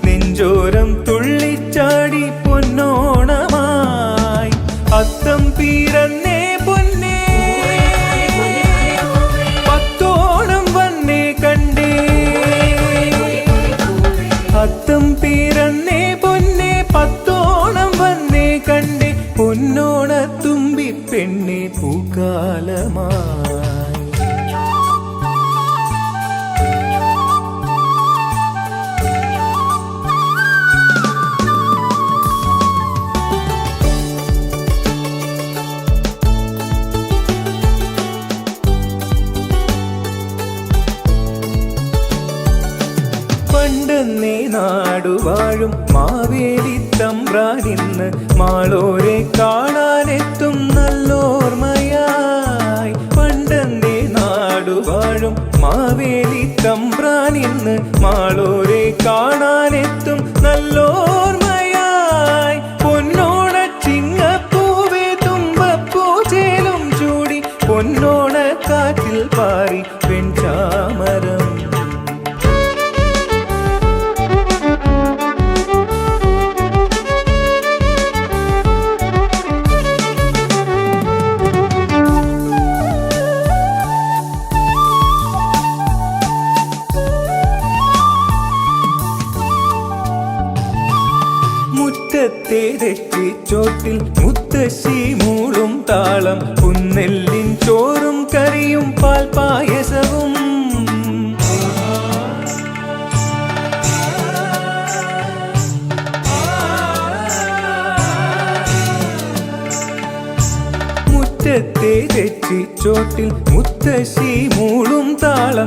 നെഞ്ചോരം തുള്ളിച്ചാടി പൊന്നോണമായി അത്തം പിറന്നേ പൊന്നേ പത്തോണം വന്നേ കണ്ടേ അത്തം പിറന്നേ പൊന്നേ പത്തോണം വന്നേ കണ്ടേ പൊന്നോണത്തുമ്പി പെണ്ണെ പൂക്കാലമായി പണ്ടെന്നേ നാടുവാഴും മാവേലി തമ്പ്രാനിന്ന് മാളോരെ കാണാനെത്തും നല്ലോർമ്മയായി പണ്ടെന്നേ നാടുവാഴും മാവേലി തമ്പ്രാനിന്ന് മാളോരെ കാണാനെത്തും നല്ലോർമ്മയായി പൊന്നോണ ചിങ്ങപ്പൂവേ തുമ്പപ്പൂച്ചേലും ചൂടി പൊന്നോണ കാറ്റിൽ പാറി പെൺചാമരം മുറ്റത്തെ തെറ്റിച്ചോട്ടിൽ മുത്തശ്ശി മൂളും താളം പുന്നെല്ലിൻ ചോറും കറിയും പാൽപായസവും മുറ്റത്തെ തെറ്റിച്ചോട്ടിൽ മുത്തശ്ശി മൂളും താളം